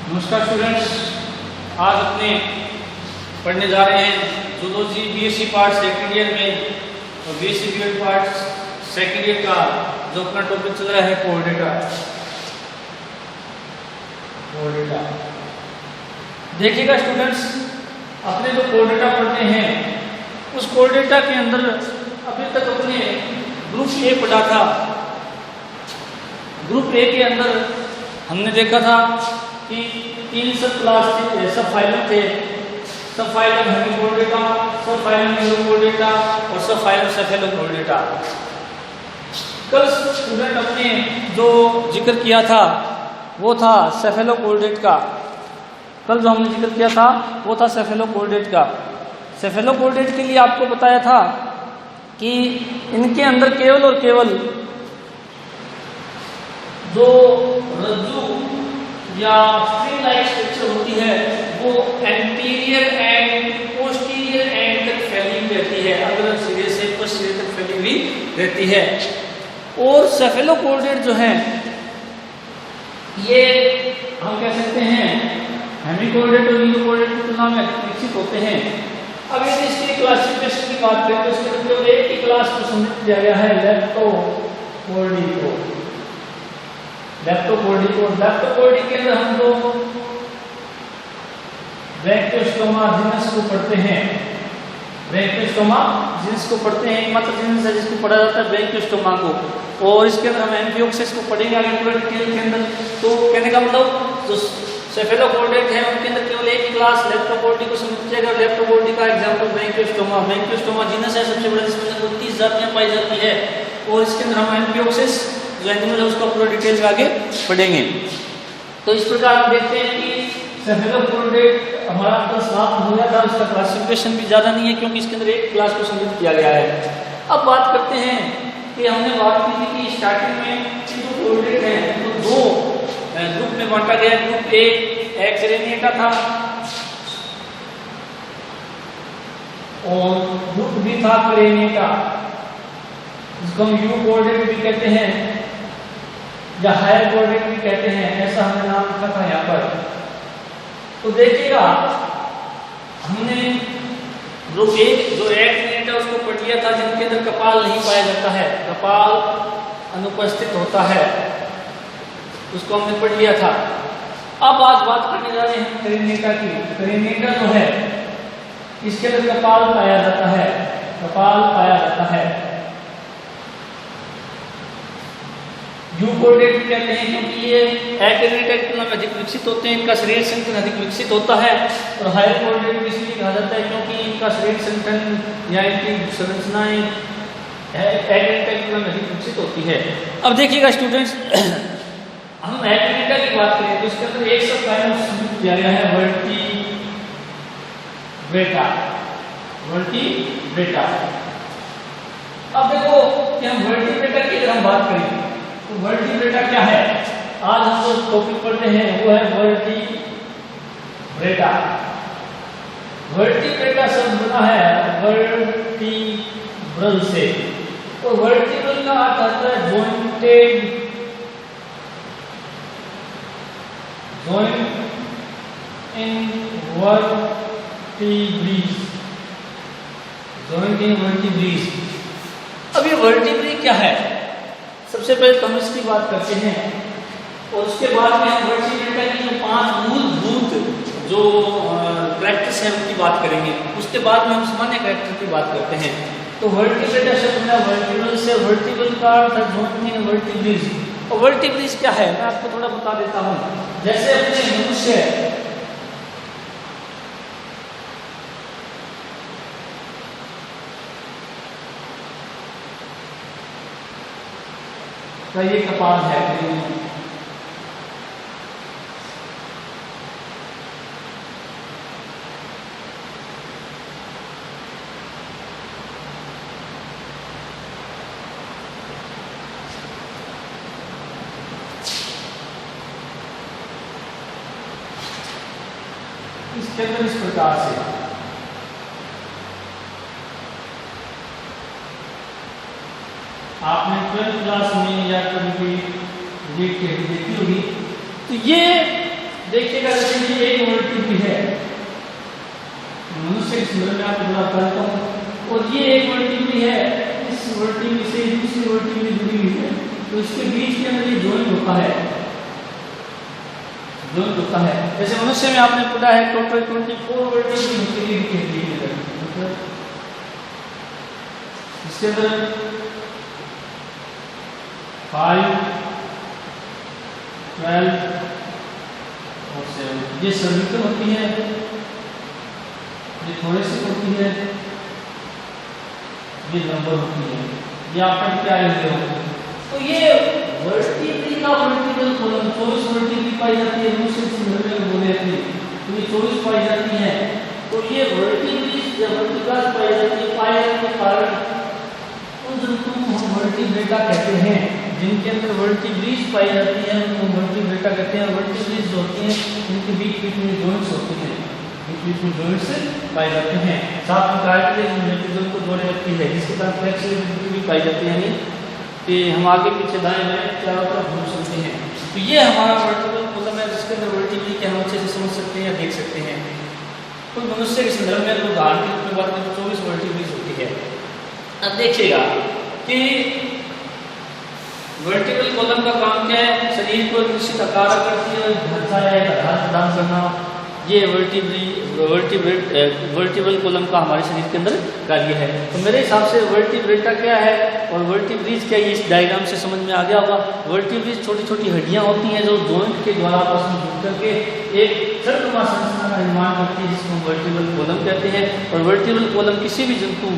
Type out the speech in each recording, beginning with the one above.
नमस्कार स्टूडेंट्स, आज अपने पढ़ने जा रहे हैं zoology BSc part second year में और BSc BEd part second year का जो अपना टॉपिक चल रहा है कोऑर्डिनेटा। देखिएगा स्टूडेंट्स, अपने जो कोऑर्डिनेटा पढ़ते हैं उस कोऑर्डिनेटा के अंदर अभी तक अपने ग्रुप ए पढ़ा था। ग्रुप ए के अंदर हमने देखा था कि 3 सब क्लास थे, सब फाइलम थे। सब फाइलम हेमिकोऑर्डिनेटा, सब फाइलम न्यूरोकोऑर्डिनेटा और सब फाइलम सेफेलोकोऑर्डिनेटा। कल स्टूडेंट अपने जो जिक्र किया था वो था सेफेलोकोऑर्डिनेट का। कल जो हमने जिक्र किया था वो था सेफेलोकोऑर्डिनेट का। सेफेलोकोऑर्डिनेट के लिए आपको बताया था कि इनके अंदर केवल और केवल जो रज्जु या स्ट्रिंग लाइक स्ट्रक्चर होती है वो एंटीरियर एंड पोस्टीरियर एंड तक फैली हुई रहती है, अगर सिरे से पोस्टीरियर तक फैली हुई रहती है। और सेफेलोकोऑर्डिनेट जो है ये हम कह सकते हैं हेमिकोऑर्डिनेट और न्यूरोकोऑर्डिनेट की तुलना में विकसित होते हैं। अब यदि इसकी क्लासिफिकेशन की बात करें तो इसके अंदर एक ही क्लास को समझ दिया गया है लेप्टोकोर्डी के अंदर हम लोग ब्रैंकियोस्टोमा जीनस को पढ़ते हैं। ब्रैंकियोस्टोमा जीनस को पढ़ते हैं, एकमात्र जीनस है जिसको पढ़ा जाता है ब्रैंकियोस्टोमा को। और इसके अंदर हम एम्फियोक्सिस को पढ़ेंगे आगे पूरे डिटेल के अंदर। तो कहने का मतलब जो सेफेलोकोऑर्डिनेट है उनके अंदर केवल एक ही क्लास लेप्टोकोर्डी को समझिएगा। लेप्टोकोर्डी का एग्जांपल ब्रैंकियोस्टोमा। ब्रैंकियोस्टोमा जीनस है सबसे बड़ा, जिसमें 30 जातियां पाई जाती है। और इसके अंदर हम एम्फियोक्सिस जो एनिमल है उसका पूरा डिटेल में आगे पढ़ेंगे। तो इस प्रकार हम देखते हैं कि सेफेलोकोऑर्डिनेट हमारा क्लास समाप्त हो गया था। उसका क्लासिफिकेशन भी ज़्यादा नहीं है क्योंकि इसके अंदर एक क्लास को सम्मिलित किया गया है। अब बात करते हैं कि हमने बात की थी कि स्टार्टिंग में जो कोऑर्डिनेट है तो 2 ग्रुप में बांटा गया। ग्रुप ए एक्रेनिएटा था और ग्रुप बी था करेनिएटा, जिसको हम यू कोऑर्डिनेट भी कहते हैं या हायर कोऑर्डिनेट भी कहते हैं, ऐसा हमने नाम लिखा था यहाँ पर। तो देखिएगा हमने ग्रुप ए जो एक्रेनिएटा उसको पढ़ लिया था, जिनके अंदर कपाल नहीं पाया जाता है, कपाल अनुपस्थित होता है, उसको हमने पढ़ लिया था। अब आज बात करने जा रहे हैं करेनिएटा की। करेनिएटा जो है इसके अंदर कपाल पाया जाता है, कपाल पाया जाता है। यू कोऑर्डिनेट कहते हैं क्योंकि ये एक्रेनिएटा की तुलना में अधिक विकसित होते हैं, इनका शरीर संगठन अधिक विकसित होता है। और हायर कोऑर्डिनेट भी इसलिए कहा जाता है क्योंकि इनका शरीर संगठन या इनकी संरचनाएं एक्रेनिएटा की तुलना में अधिक विकसित होती है। अब देखिएगा स्टूडेंट्स, हम एक्रेनिएटा की बात करें तो इसके अंदर एक सब फाइलम दिया गया है वर्टिब्रेटा। अब देखो कि हम वर्टिब्रेटा की अगर हम बात करें तो वर्टिब्रेटा क्या है, आज हम जो टॉपिक पढ़ते हैं वो है वर्टिब्रेटा। वर्टिब्रेटा शब्द बना है वर्टिब्रल से, और वर्टिब्रल का अर्थ आता है jointed, joint in vertebrae, joint in vertebrae. अब ये वर्टिब्री क्या है, सबसे पहले तो हम इसकी बात करते हैं और उसके बाद में हम वर्टिब्रेटा की जो 5 मूलभूत जो कैरेक्टर्स हैं उनकी बात करेंगे। उसके बाद में हम सामान्य कैरेक्टर की बात करते हैं। तो वर्टिब्रेटा शब्द है वर्टिब्रल से, वर्टिब्रल का अर्थ है जॉइंट इन वर्टिब्रिस। और वर्टिब्रिस क्या है मैं आपको थोड़ा बता देता हूँ। जैसे अपने मनुष्य का ये कपाल है, इसके अंदर इस प्रकार से आपने 12th क्लास में या कभी भी देखी होगी। तो ये देखिएगा जैसे ये एक वर्टिब्ली है, मनुष्य के संदर्भ में आपको बता देता हूँ, और ये एक वर्टिब्ली है, इस वर्टिब्ली से दूसरी वर्टिब्ली जुड़ी हुई है, तो इसके बीच के अंदर ये जॉइंट होता है, जॉइंट होता है। जैसे मनुष्य में आपने पढ़ा है टोटल 24 वर्टिब्ली होती है हड्डी के अंदर, इसके अंदर 5, 12 और 7 ये सर्विकल होती है, ये थोड़ी सी होती है, ये नंबर होती है, ये आपका क्या है। तो ये वर्टिब्ली का वर्टिकल कॉलम 24 वर्टिब्ली पाई जाती है, दूसरे संदर्भ में बोले थे तो ये 24 पाई जाती है। तो ये वर्टिब्ली जब वर्टिकल पाई जाती है, पाई जाने के कारण उन जंतुओं को हम वर्टिब्रेटा कहते हैं, जिनके अंदर वर्टिब्रीज पाई जाती है उनको वर्टिब्रेटा कहते हैं। वर्टिब्रीज जो होती हैं उनके बीच बीच में जॉइंट्स होते हैं, बीच में जॉइंट्स पाए जाते हैं, साथ में कार्टिलेज मेटाजोन को जोड़े रखती है, जिसके साथ फ्लेक्सिबिलिटी भी पाई जाती है, यानी कि हम आगे पीछे दाएं बाएं चारों तरफ घूम सकते हैं। तो ये हमारा वर्टिकल कॉलम है, जिसके अंदर वर्टिब्री के हम अच्छे से समझ सकते हैं या देख सकते हैं। कोई मनुष्य के संदर्भ में उदाहरण के रूप में बात करें तो 24 वर्टिब्रीज होती है। अब देखिएगा कि वर्टिकल कॉलम का काम क्या है, शरीर को निश्चित आकार करती है, ढांचा है, आधार प्रदान करना, ये वर्टिबल कॉलम का हमारे शरीर के अंदर कार्य है। तो मेरे हिसाब से वर्टिब्रेटा क्या है और वर्टिब्रीज क्या है, इस डायग्राम से समझ में आ गया होगा। वर्टिब्रीज छोटी छोटी हड्डियां होती हैं जो जॉइंट के द्वारा आपस में जुड़ करके एक सर्कमा संरचना का निर्माण करती है, जिसको हम वर्टिबल कॉलम कहते हैं। और वर्टिबल कॉलम किसी भी जंतु,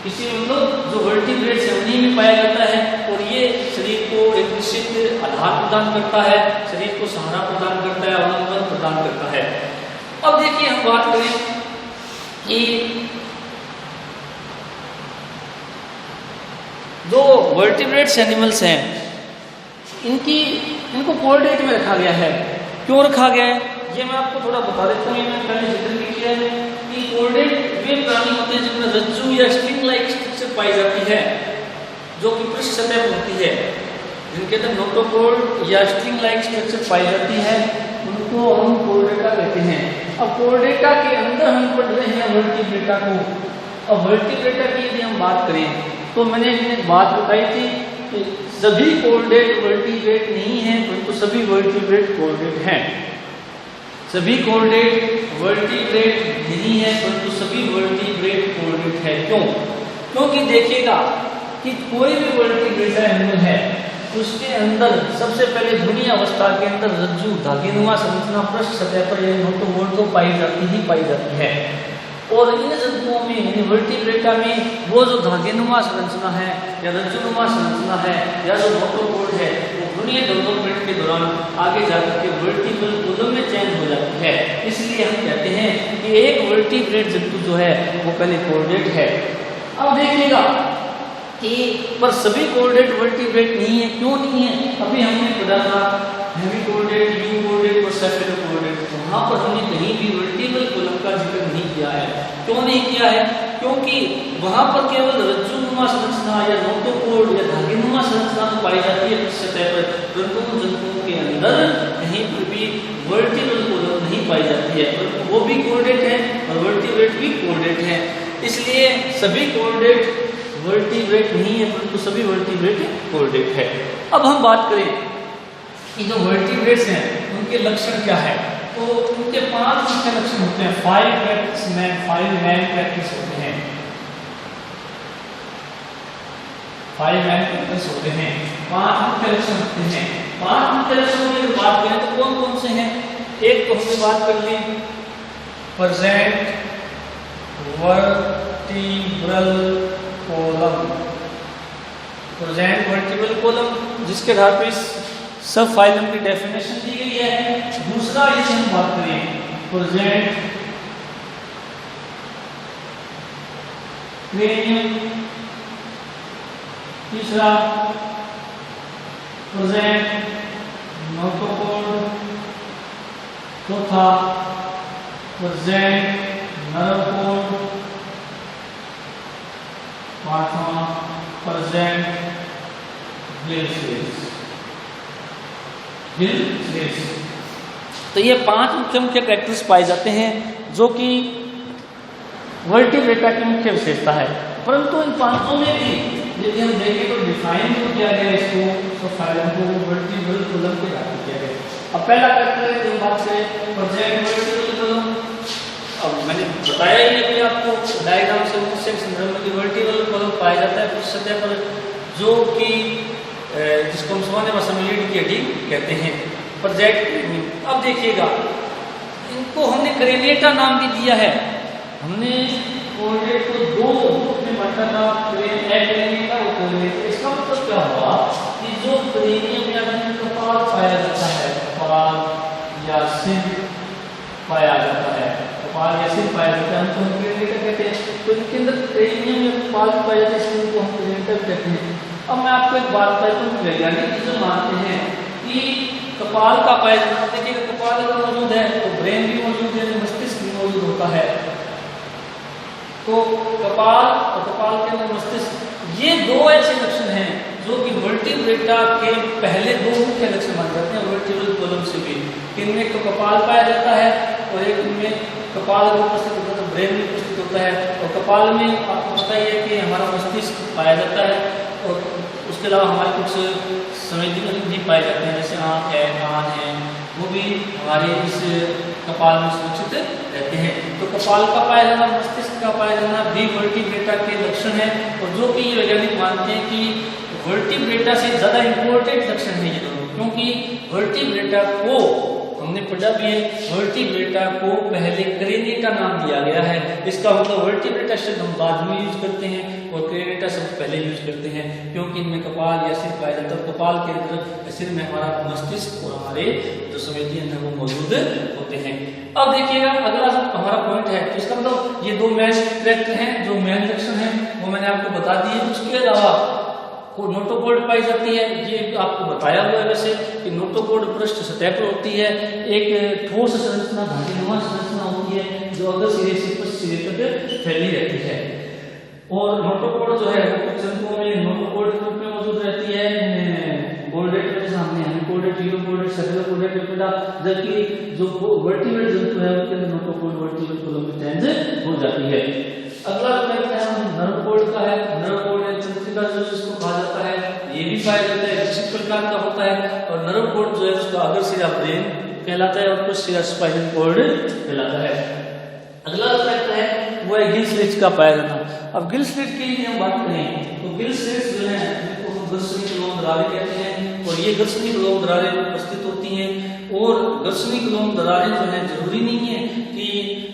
किसी भी मतलब जो वर्टिब्रेट है उन्हीं में पाया जाता है, और ये शरीर को एक निश्चित आधार प्रदान करता है, शरीर को सहारा प्रदान करता है, अवलंबन प्रदान करता है। अब देखिए हम बात करें कि जो वर्टिब्रेट्स एनिमल्स हैं इनको कोऑर्डिनेट में रखा गया है। क्यों रखा गया है ये मैं आपको थोड़ा बता देता हूँ। मैंने पहले जिक्र किया है कि कोऑर्डिनेट वे प्राणी होते हैं जिनमें रज्जु या स्ट्रिंग लाइक स्ट्रक्चर पाई जाती है, जो कि पृष्ठ सतह पर होती है, जिनके अंदर नोटोकॉर्ड या स्ट्रिंग लाइक स्ट्रक्चर पाई जाती है, उनको हम कोऑर्डिनेटा कहते हैं। अब कोऑर्डिनेटा के अंदर हम पढ़ रहे हैं वर्टिब्रेटा को। अब वर्टिब्रेटा की यदि हम बात करें तो मैंने एक बात बताई थी कि सभी कोऑर्डिनेट वर्टिब्रेट नहीं है, परंतु सभी वर्टिब्रेट कोऑर्डिनेट हैं। सभी कोऑर्डिनेट वर्टिब्रेट नहीं है, परंतु सभी वर्टिब्रेट कोऑर्डिनेट है। क्यों? क्योंकि देखिएगा कि कोई भी वर्टिब्रेट एनिमल है उसके अंदर सबसे पहले ध्वनि अवस्था के अंदर रज्जु धागेनुमा संरचना पृष्ठ सतह पर नोटोकॉर्ड को पाई जाती है। और इन जंतुओं में यानी वर्टिब्रेटा में वो जो धागेनुमा संरचना है या रज्जुनुमा संरचना है या जो नोटोकॉर्ड है वो ध्वनि डेवलपमेंट के दौरान आगे जाकर के वर्टिब्रल कॉलम में चेंज हो जाती है। इसलिए हम कहते हैं कि एक वर्टिब्रेट जंतु जो है वो पहले कोऑर्डिनेट है। अब देखिएगा कि पर सभी कोऑर्डिनेट वर्टिब्रेट नहीं है। क्यों नहीं है? अभी हमने पढ़ा था हेमी कोऑर्डिनेट, यू कोऑर्डिनेट और सेफेलो कोऑर्डिनेट, वहां पर हमने कहीं भी वर्टिब्रल कॉलम का जिक्र नहीं किया है। क्यों नहीं किया है? क्योंकि वहां पर केवल रज्जुनुमा संरचना या नोटोकॉर्ड या धागेनुमा संरचना तो पाई जाती है पृष्ठ सतह पर, परंतु जंतुओं के अंदर कहीं पर भी वर्टिब्रल कॉलम नहीं पाई जाती है, परंतु वो भी कोऑर्डिनेट है और वर्टिब्रेट भी कोऑर्डिनेट है। इसलिए सभी कोऑर्डिनेट वर्टिब्रेट नहीं है, परंतु सभी वर्टिब्रेट कोऑर्डिनेट है। अब हम बात करें कि जो वर्टिब्रेट्स हैं उनके लक्षण क्या है, तो उनके 5 मुख्य लक्षण होते हैं। 5 मैन प्रैक्टिस होते हैं, 5 मैन प्रैक्टिस होते हैं, 5 मुख्य लक्षण होते हैं। 5 मुख्य लक्षणों की बात करें तो कौन कौन से हैं? एक तो हमने बात कर ली present vertebral column, present vertebral column जिसके आधार पर इस सब फाइलम की डेफिनेशन दी गई है। दूसरा यदि हम बात करें प्रेजेंट क्रेनियम, तीसरा प्रेजेंट नोटोकॉर्ड, चौथा प्रेजेंट नर्व कॉर्ड, पांचवा प्रेजेंट गिल स्लेट्स। तो ये 5 मुख्य कैरेक्टर्स पाए जाते हैं जो कि वर्टिब्रेटा की मुख्य विशेषता है। परंतु इन 5 में भी यदि हम देखें तो डिफाइन जो किया गया इसको, तो फाइलम को वर्टिब्रल कॉलम के द्वारा किया गया। अब पहला कैरेक्टर है जो बात से प्रोजेक्ट वर्टिब्रल कॉलम। अब मैंने बताया ही है कि आपको डायग्राम से मुझसे संदर्भ में वर्टिब्रल कॉलम पाया जाता है उस सतह पर जो कि जिसको हम सामान्य भाषा में लीड की हड्डी कहते हैं, प्रोजेक्ट। अब देखिएगा इनको हमने क्रेनिएटा नाम भी दिया है। हमने कोऑर्डिनेट को 2 ग्रुप में बांटा था, क्रेनिएटा और कोऑर्डिनेट। इसका मतलब क्या हुआ कि जो क्रेनियम या कपाल पाया जाता है, कपाल या सिर पाया जाता है, कपाल या सिर पाया जाता है, हमको हम क्रेनिएटा कहते हैं। तो इनके अंदर क्रेनियम या कपाल पाया जाता है, इसलिए इनको हम क्रेनिएटा कहते हैं। अब मैं आपको एक बात बताता हूँ, वैज्ञानिक जो मानते हैं कि कपाल का पाया जाता है, देखिए कपाल अगर मौजूद है तो ब्रेन भी मौजूद है, मस्तिष्क भी मौजूद होता है। तो कपाल और कपाल के अंदर मस्तिष्क, ये 2 ऐसे लक्षण हैं जो कि वर्टिब्रेटा के पहले 2 मुख्य लक्षण माने जाते हैं वर्टिब्रल कॉलम से भी। इनमें तो कपाल पाया जाता है और एक इनमें कपाल अगर उपस्थित होता है तो ब्रेन भी उपस्थित होता है। और कपाल में आपको पता ही है कि हमारा मस्तिष्क पाया जाता है और उसके अलावा हमारे कुछ संवेदन भी पाए जाते हैं, जैसे आँख है, कान है, वो भी हमारे इस कपाल में सुरक्षित रहते हैं। तो कपाल का पाया जाना, मस्तिष्क का पाया जाना भी वर्टिब्रेटा के लक्षण है। और जो कि ये वैज्ञानिक मानते हैं कि वर्टिब्रेटा से ज़्यादा इम्पोर्टेंट लक्षण है ये दोनों, क्योंकि वर्टिब्रेटा को हमने पढ़ा भी है, वर्टिब्रेटा को पहले क्रेनिएटा नाम दिया गया है। इसका मतलब वर्टिब्रेटा शब्द हम बाद में यूज करते हैं और क्रेनिएटा शब्द पहले यूज करते हैं, क्योंकि इनमें कपाल या सिर पाया जाता है। कपाल के अंदर सिर में हमारा मस्तिष्क और हमारे जो संवेदी अंग वो मौजूद होते हैं। अब देखिएगा अगला हमारा पॉइंट है, तो इसका मतलब ये 2 मेन कैरेक्टर हैं, जो मेन लक्षण है वो मैंने आपको बता दिए। उसके अलावा को नोटोकॉर्ड पाई जाती है, ये आपको बताया हुआ है वैसे कि नोटोकॉर्ड पृष्ठ सतह पर होती है। एक ठोस संरचना, धारीनुमा संरचना होती है जो अगर सिरे से पश्च सिरे तक फैली रहती है। और नोटोकॉर्ड जो है वो कुछ जंतुओं में नोटोकॉर्ड के रूप में मौजूद रहती है, कोर्डेट में सामने हेमिकोर्डेट, यूरोकोर्डेट, सेफलोकोर्डेट में पड़ा, जबकि जो वर्टिब्रेट जंतु है उसके अंदर नोटोकॉर्ड वर्टिब्रल कॉलम में चेंज हो जाती है। अगला कहते हैं हम नर्व कॉर्ड का है। नर्व कॉर्ड तंत्रिका जो जिसको कहा जाता है, ये भी पाया जाता है, विशिष्ट प्रकार का होता है। और नर्व कॉर्ड जो है उसका अगर सिरा ब्रेन कहलाता है और कुछ सिरा स्पाइनल कॉर्ड कहलाता है। अगला कहता है वो है गिल स्लिट्स का पाया जाना। अब गिल स्लिट की हम बात करें तो गिल स्लिट्स जो है जिनको हम घर्षणी लोम दरारें कहते हैं, और ये घर्षणी लोम दरारें उपस्थित होती हैं। और घर्षणी लोम दरारें जो है जरूरी नहीं है कि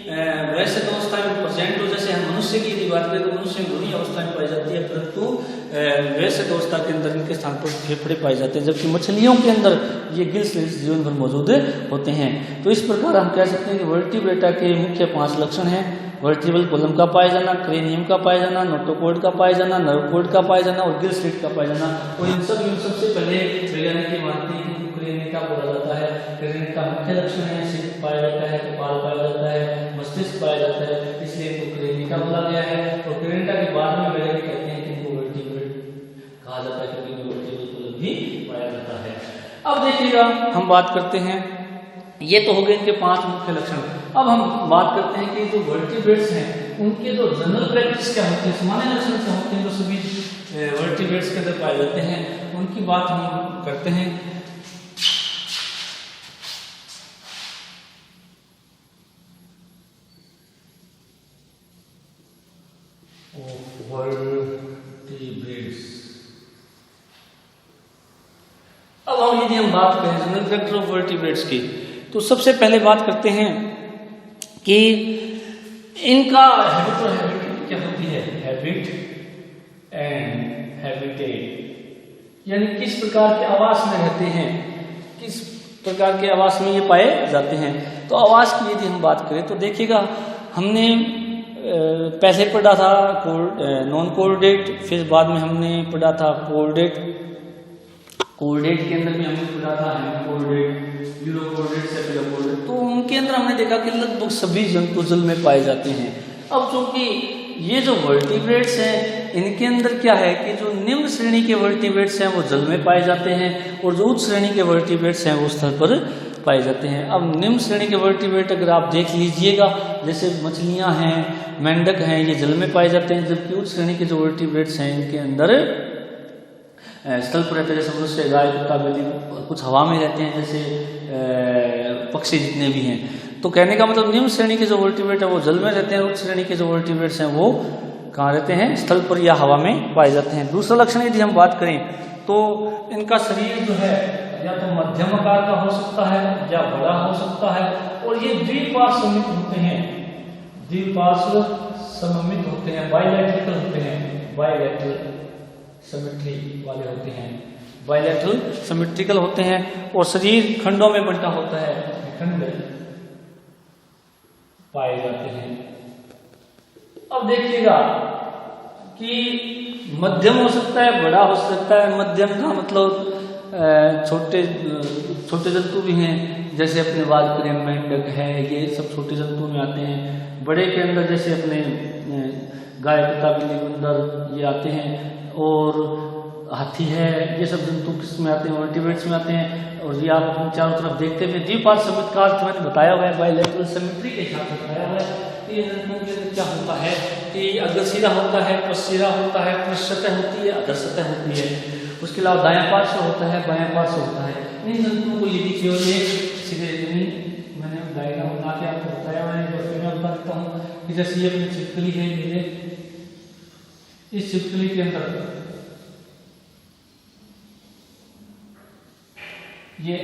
वैसे अवस्था में प्रेजेंट हो, जैसे हम मनुष्य की बात करें तो मनुष्य में दोनों अवस्था में पाई जाती है, परंतु वैसे अवस्था के अंदर इनके स्थान पर फेफड़े पाए जाते हैं, जबकि मछलियों के अंदर ये गिल स्लिट्स जीवन भर मौजूद होते हैं। तो इस प्रकार हम कह सकते हैं कि वर्टिब्रेटा के मुख्य 5 लक्षण हैं: वर्टिब्रल कॉलम का पाया जाना, क्रेनियम का पाया जाना, नोटोकॉर्ड का पाया जाना, नर्व कॉर्ड का पाया जाना और गिल स्लिट का पाया जाना। और इन सबसे पहले वैज्ञानिक मानते हैं कि क्रेनिएटा बोला जाता है। क्रेनिएटा मुख्य लक्षण है, सिर पाया जाता है, कपाल पाया जाता है, मस्तिष्क पाया जाता है, इसलिए इनको क्रेनिएटा बोला गया है। और क्रेनिएटा के बाद में वैज्ञानिक कहते हैं कि इनको वर्टिब्रेट कहा जाता है, क्योंकि वर्टिब्रल कॉलम भी पाया जाता है। अब देखिएगा हम बात करते हैं, ये तो हो गए इनके 5 मुख्य लक्षण। अब हम बात करते हैं कि जो वर्टिब्रेट्स हैं उनके जो जनरल कैरेक्टर्स क्या होते हैं, सामान्य लक्षण क्या होते हैं जो सभी वर्टिब्रेट्स के अंदर पाए जाते हैं, उनकी बात हम करते हैं। अब हम यदि हम बात करें जनरल कैरेक्टर ऑफ वर्टिब्रेट्स की, तो सबसे पहले बात करते हैं कि इनका हैबिट और हैबिटेट क्या होती है। हैबिट एंड हैबिटेट यानी किस प्रकार के आवास में रहते हैं, किस प्रकार के आवास में ये पाए जाते हैं। तो आवास की यदि हम बात करें तो देखिएगा हमने पहले पढ़ा था नॉन कोऑर्डिनेट, फिर बाद में हमने पढ़ा था कोऑर्डिनेट। कोऑर्डिनेट के अंदर भी हमने पढ़ा था हेमिकोऑर्डिनेट, यूरोकोऑर्डिनेट, सेफलोकोऑर्डिनेट। तो उनके अंदर हमने देखा कि लगभग सभी जंतु जल में पाए जाते हैं। अब चूंकि ये जो वर्टिब्रेट्स हैं इनके अंदर क्या है कि जो निम्न श्रेणी के वर्टिब्रेट्स हैं वो जल में पाए जाते हैं और जो उच्च श्रेणी के वर्टिब्रेट्स हैं वो स्थल पर पाए जाते हैं। अब निम्न श्रेणी के वर्टिब्रेट अगर आप देख लीजिएगा, जैसे मछलियां हैं, मेंढक हैं, ये जल में पाए जाते हैं, जबकि उच्च श्रेणी के जो वर्टिब्रेट्स हैं इनके अंदर स्थल पर रहते हैं, जैसे मनुष्य, गाय, कुत्ता, बिल्ली, कुछ हवा में रहते हैं, जैसे पक्षी जितने भी हैं। तो कहने का मतलब निम्न श्रेणी के जो वर्टिब्रेट है वो जल में रहते हैं, उच्च श्रेणी के जो वर्टिब्रेट्स हैं वो कहाँ रहते हैं, स्थल पर या हवा में पाए जाते हैं। दूसरा लक्षण यदि हम बात करें तो इनका शरीर जो है या तो मध्यम आकार का हो सकता है या बड़ा हो सकता है, और ये द्विपार्श्व सममित होते हैं, द्विपार्श्व सममित होते हैं, बाइलैटरल होते हैं, बाइलैटरल सिमेट्री वाले होते हैं, बाइलैटरल सिमेट्रिकल होते हैं, और शरीर खंडों में बंटा होता है, खंड पाए जाते हैं। अब देखिएगा कि मध्यम हो सकता है, बड़ा हो सकता है। मध्यम का मतलब छोटे छोटे जंतु भी हैं, जैसे अपने बात करें मेंढक है, ये सब छोटे जंतु में आते हैं। बड़े के अंदर जैसे अपने गाय, कुत्ता, बिल्ली, बंदर ये आते हैं, और हाथी है, ये सब जंतु किस में आते हैं, वर्टिब्रेट्स में आते हैं। और ये आप अपनी चारों तरफ देखते हुए द्विपार्श्व सममित का अर्थ मैंने बताया हुआ है, बाइलैटरल सिमेट्री के हिसाब से बताया हुआ है। ये जंतुओं के अंदर क्या होता है कि अग्रसिरा होता है, पश्चिरा होता है, पृष्ठसतह होती है, अधरसतह होती है। उसके अलावा दायां पार्श्व होता है, बायां पार्श्व होता है। इन जंतुओं को यदि केवल एक सीधे मैंने डायग्राम बना के आपको बताया हुआ है, तो मैं बता देता हूँ कि जैसे ये अपनी छिपकली है, मेरे इस छिपकली के अंदर ये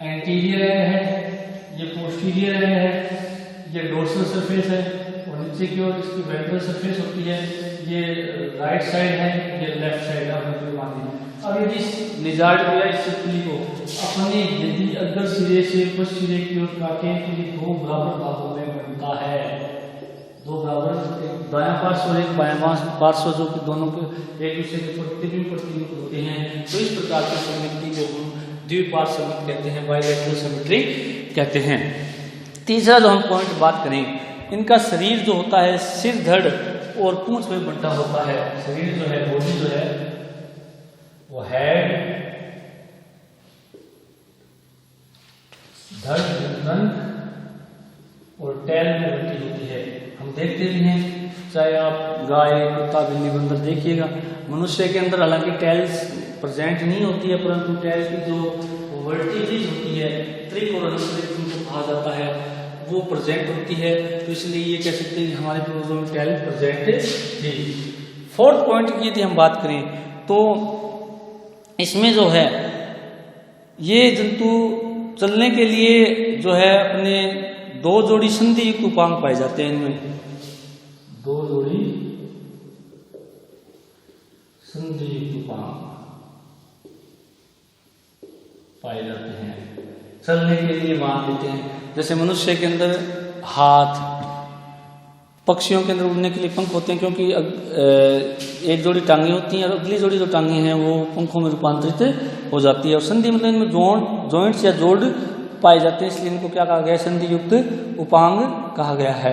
एंटीरियर है, ये पोस्टीरियर है, ये डोर्सल सरफेस है, और नीचे की ओर इसकी वेंट्रल सरफेस होती है। ये राइट साइड है, ये लेफ्ट साइड है। अब यदि इस लिजार्ड को या इस छिपकली को अपने यदि अग्र सिरे से पश्च सिरे की ओर काटें तो ये दो बराबर भागों में बनता है, दो बराबर, दायां पार्श्व और एक बायां पार्श्व, जो कि दोनों के एक दूसरे के प्रतिबिंब होते हैं। तो इस प्रकार की सिमेट्री को हम द्विपार्श्व सममित कहते हैं, बाइलैटरल सिमेट्री कहते हैं। तीसरा जो हम पॉइंट बात करें, इनका शरीर जो होता है सिर, धड़ और पूंछ में बंटा होता है। शरीर जो है, बॉडी जो है वो हेड, धड़, गर्दन और टेल में बंटी होती है। हम देखते भी हैं, चाहे आप गाय, कुत्ता, बिल्ली, बंदर देखिएगा। मनुष्य के अंदर हालांकि टेल्स प्रेजेंट नहीं होती है, परंतु टेल की जो वर्टिब्रेज होती है, त्रिक और अनुत्रिक जिनको कहा जाता है, वो प्रेजेंट होती है। तो इसलिए ये कह सकते हैं कि हमारे पूर्वजों में टेल प्रेजेंट थी। फोर्थ पॉइंट की यदि हम बात करें तो इसमें जो है ये जंतु चलने के लिए जो है अपने दो जोड़ी संधि युक्त उपांग पाए जाते हैं। इनमें दो जोड़ी संधि युक्त उपांग पाए जाते हैं, चलने के लिए मान लेते हैं। जैसे मनुष्य के अंदर हाथ, पक्षियों के अंदर उड़ने के लिए पंख होते हैं, क्योंकि एक जोड़ी टांगे होती हैं और अगली जोड़ी जो टांगे हैं वो पंखों में रूपांतरित हो जाती है। और संधि मतलब इनमें जॉइंट्स या जोड़ पाए जाते हैं, इसलिए इनको क्या कहा गया है, संधि युक्त उपांग कहा गया है।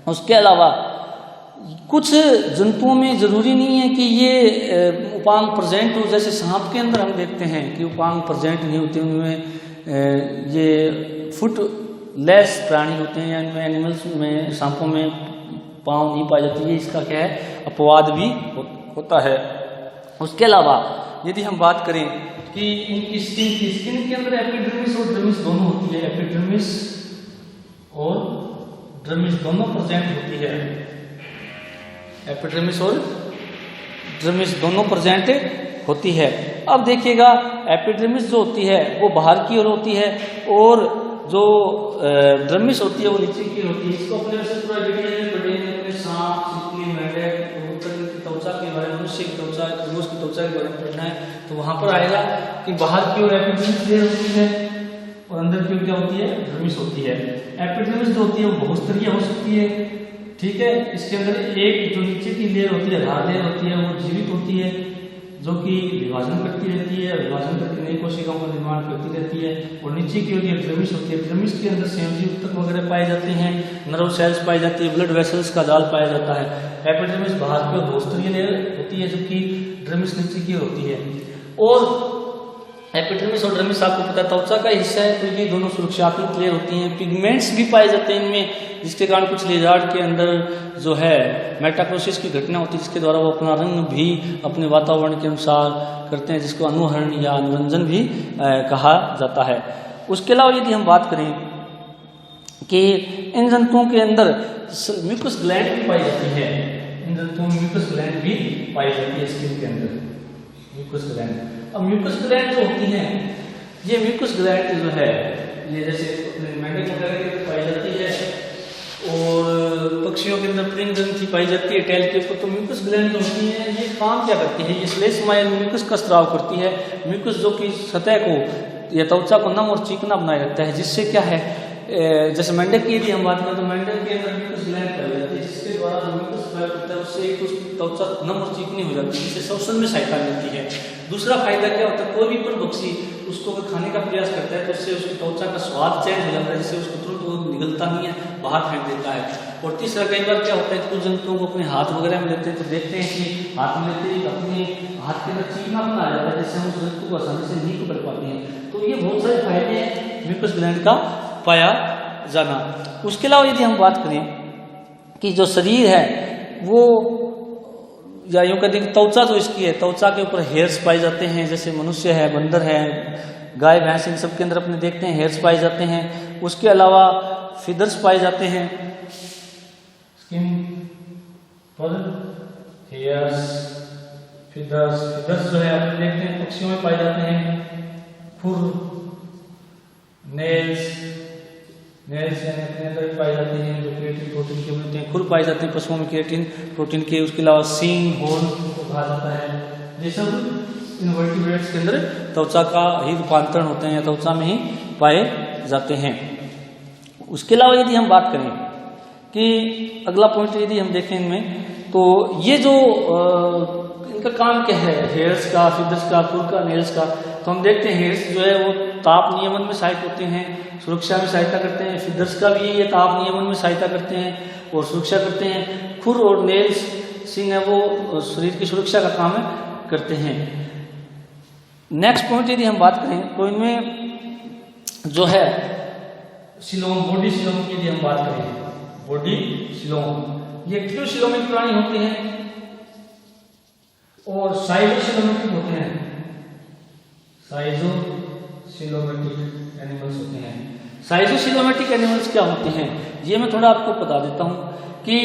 उसके अलावा कुछ जंतुओं में जरूरी नहीं है कि ये उपांग प्रेजेंट हो। जैसे सांप के अंदर हम देखते हैं कि उपांग प्रेजेंट नहीं होते, उनमें ये फुट लेस प्राणी होते हैं, या इनमें एनिमल्स में, सांपों में पाँव नहीं पाई जाती है। इसका क्या है, अपवाद भी होता है। उसके अलावा यदि हम बात करें कि इनकी स्किन के अंदर एपिडर्मिस और ड्रमिस दोनों होती है, एपिडर्मिस और ड्रमिस दोनों प्रेजेंट होती है, एपिडर्मिस और ड्रमिस दोनों प्रेजेंट होती है। अब देखिएगा, एपिडर्मिस जो होती है वो बाहर की ओर होती है, और जो ड्रमिस होती है वो नीचे की ओर होती है। इसको अपने से पूरा डिटेल में पढ़ेंगे, सांप, छिपकली, मेंढक, कबूतर की त्वचा के बारे में, मनुष्य की त्वचा, खरगोश की त्वचा के बारे में पढ़ना है, तो वहां पर आएगा कि बाहर की ओर एपिडर्मिस लेयर होती है और अंदर की ओर क्या होती है, ड्रमिस होती है। एपिडर्मिस जो होती है वो बहुस्तरीय हो सकती है, ठीक है। इसके अंदर एक जो नीचे की लेयर होती है, आधार लेयर होती है, वो जीवित होती है, जो कि विभाजन करती रहती है, विभाजन करके नई कोशिकाओं का निर्माण करती रहती है। और नीचे की ओर ड्रमिस होती है, ड्रमिस के अंदर संयोजी ऊतक वगैरह पाए जाते हैं, नर्व सेल्स पाई जाती है, ब्लड वेसल्स का जाल पाया जाता है। एपिडर्मिस बाहर की ओर बहुस्तरीय लेयर होती है, जबकि एपिडर्मिस नीचे की होती है, और एपिडर्मिस और डर्मिस आपको पता है त्वचा का हिस्सा है, तो ये दोनों सुरक्षात्मक लेयर होती हैं। पिगमेंट्स भी पाए जाते हैं इनमें, जिसके कारण कुछ लिजार्ड के अंदर जो है मेटाक्रोसिस की घटना होती है, जिसके द्वारा वो अपना रंग भी अपने वातावरण के अनुसार करते हैं, जिसको अनुहरण या अनुरंजन भी कहा जाता है। उसके अलावा यदि हम बात करें कि इन जंतुओं के अंदर म्यूकस ग्लैंड भी पाई जाती है, इन जंतुओं में म्यूकस ग्लैंड भी पाई जाती है स्किन के अंदर, म्यूकस ग्लैंड। अब म्यूकस ग्लैंड जो होती हैं, ये म्यूकस ग्लैंड जो है ये जैसे मेंढक वगैरह के अंदर पाई जाती है, और पक्षियों के अंदर प्रिंग ग्रंथि पाई जाती है टेल के ऊपर। तो म्यूकस ग्लैंड जो होती है ये काम क्या करती है, ये श्लेष्माय म्यूकस का स्राव करती है। म्यूकस जो कि सतह को या त्वचा को नम और चिकना बनाए रखता है, जिससे क्या है, जैसे मेंढक की यदि हम बात करें तो मेंढक के अंदर म्यूकस ग्लैंड पाई जाती है, जिसके द्वारा जो म्यूकस पाया जाता है उससे एक त्वचा नम और चिकनी हो जाती है, जिससे श्वसन में सहायता मिलती है। दूसरा फायदा क्या होता है, कोई भी परभक्षी उसको अगर खाने का प्रयास करता है तो उससे उसकी त्वचा का स्वाद चेंज हो जाता है, जिससे उसको तुरंत वो निगलता नहीं है, बाहर फेंक देता है। और तीसरा कई बार क्या होता है, कुछ जंतुओं को अपने हाथ वगैरह में लेते हैं तो देखते हैं कि हाथ में लेते ही अपने हाथ के अंदर चिकनापन आ जाता है, जिससे हम उस जंतु को आसानी से नहीं पकड़ पाते हैं। तो ये बहुत सारे फायदे हैं म्यूकस ग्लैंड का पाया जाना। उसके अलावा यदि हम बात करें कि जो शरीर है वो, या यूं कहते हैं त्वचा जो इसकी है, त्वचा के ऊपर हेयर्स पाए जाते हैं, जैसे मनुष्य है, बंदर है, गाय भैंस, इन सब के अंदर अपने देखते हैं हेयर्स पाए जाते हैं। उसके अलावा फिदर्स पाए जाते हैं, स्किन पर हेयर्स, फिदर्स जो है अपने देखते हैं पक्षियों में पाए जाते हैं। खुर, नेल्स यानी अपने अंदर पाए जाते हैं, जो केराटिन प्रोटीन के बनते हैं। खुर पाए जाते हैं पशुओं में केराटिन प्रोटीन के। उसके अलावा सींग, हॉर्न को कहा जाता है। ये सब इनवर्टिब्रेट्स के अंदर त्वचा का ही रूपांतरण होते हैं या त्वचा में ही पाए जाते हैं। उसके अलावा यदि हम बात करें कि अगला पॉइंट यदि हम देखें इनमें, तो ये जो इनका काम क्या है, हेयर्स का, फिदर्स का, खुर का, नेल्स का, तो हम देखते हैं हेयर्स जो है वो ताप नियमन में सहायक होते हैं, सुरक्षा में सहायता करते हैं। फिदर्स का भी ये ताप नियमन में सहायता करते हैं और सुरक्षा करते हैं। खुर और नेल्स, सींग है, वो शरीर की सुरक्षा का काम करते हैं। नेक्स्ट पॉइंट यदि हम बात करें तो इनमें जो है सिलोम, बॉडी सिलोम की यदि हम बात करें, बॉडी सिलोम, ये ट्रूसिलोमिक प्राणी होते हैं और साइजोसिलोमेटिक होते हैं, साइजोसिलोमेटिक एनिमल्स होते हैं। साइजोसिलोमेटिक एनिमल्स क्या होते हैं, ये मैं थोड़ा आपको बता देता हूं कि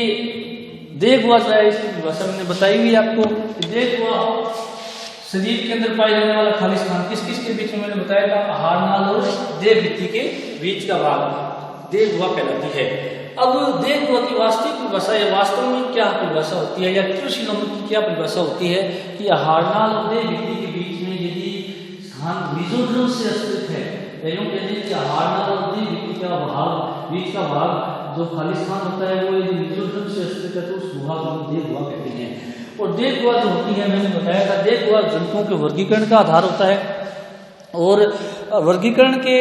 देखुआ जो है, इसकी परिभाषा मैंने बताई हुई आपको। देखुआ शरीर के अंदर पाए जाने वाला खाली स्थान, किस किस के बीच में मैंने बताया था, आहार नाल और देह भित्ति के बीच का भाग देखुआ कहलाती है। अब देखुआ की वास्तविक परिभाषा या वास्तव में क्या परिभाषा होती है, या ट्रूसिलोमिक की क्या परिभाषा होती है कि आहार नाल और देह भित्ति के बीच में यदि स्थान मेसोड्रम से अस्तित्व है, यूं कहते हैं कि आहार नाल और देह भित्ति का भाग, बीच का भाग जो खाली स्थान होता है वो यदि मेसोड्रम से अस्तित्व है तो उस गुहा को हम देखुआ कहते हैं। और देखुआ जो होती है, मैंने बताया था, देखुआ जंतुओं के वर्गीकरण का आधार होता है। और वर्गीकरण के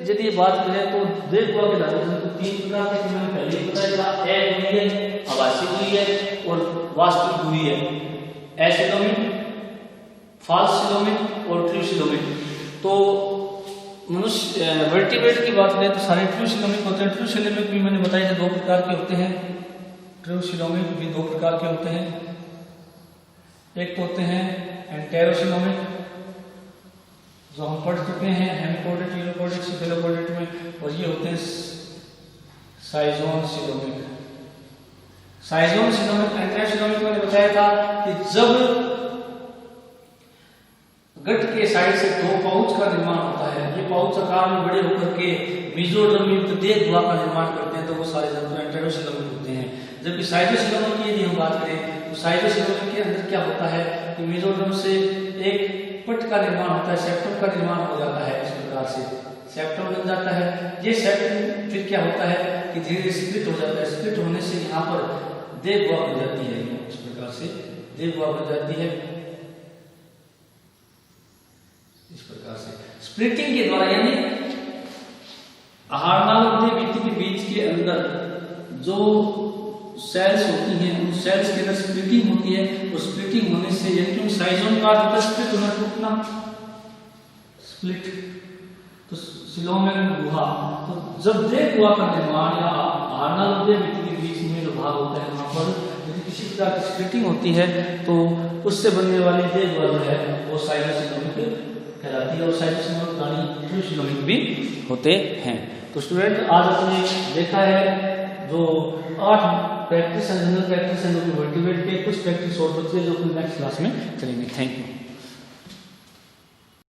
यदि बात करें तो देखुआ के आधार पर 3 प्रकार के, मैंने पहले बताया था, अगुही है, आवासीय गुही है और वास्तविक गुही है। एसिलोमिक, फाल्स सिलोमिक और ट्रूसिलोमिक। तो मनुष्य वर्टिब्रेट की बात करें तो सारे ट्रूसिलोमिक होते हैं। ट्रूसिलोमिक भी मैंने बताया था 2 प्रकार के होते हैं, ट्रूसिलोमिक भी 2 प्रकार के होते हैं। एक तो होते हैं एंटेरोसिलोमिक, जो हम पढ़ चुके हैं हेमिकोडेट, यूरोकोडेट, सिफेलोकोडेट में, और ये होते हैं साइजोसिलोमिक। साइजोसिलोमिक, एंटेरोसिलोमिक मैंने बताया था कि जब गट के साइड से 2 पाउच का निर्माण होता है, ये पाउच आकार में बड़े होकर के मेसोड्रम युक्त देखुआ का निर्माण करते हैं, तो वो सारे जंतु एंटेरोसिलोमिक होते हैं। जबकि साइजोसिलोमिक की यदि हम बात करें तो साइजोसिलोमिक के अंदर क्या होता है कि मेसोड्रम से एक पट का निर्माण होता है, सेप्टम का निर्माण हो जाता है। इस प्रकार से सेप्टम बन जाता है। ये सेप्टम फिर क्या होता है कि धीरे स्प्लिट हो जाता है। स्प्लिट होने से यहाँ पर देखुआ बन जाती है। इस प्रकार से देखुआ बन जाती है। इस प्रकार से स्प्लिटिंग के द्वारा, यानी आहार नाल और देह भित्ति के बीच के अंदर जो सेल्स होती हैं, उन सेल्स के अंदर स्प्लिटिंग होती है, और स्प्लिटिंग होने से साइजोन का होता है स्प्लिट होना, टूटना, स्प्लिट। तो सिलोमेन गुहा, तो जब देह गुहा का निर्माण या हार्नल और देह भित्ति के बीच में जो भाग होता है वहां पर यदि किसी प्रकार की स्प्लिटिंग होती है तो उससे बनने वाली देह गुहा जो है वो साइटोसिलोमिक कहलाती है, और साइटोसिलोमिक प्राणी ट्रूसिलोमिक भी होते हैं। तो स्टूडेंट आज आपने देखा है जो 8 practice and general practice and vertebrate के कुछ प्रैक्टिस और बच्चे जो नेक्स्ट क्लास में करेंगे। Thank you.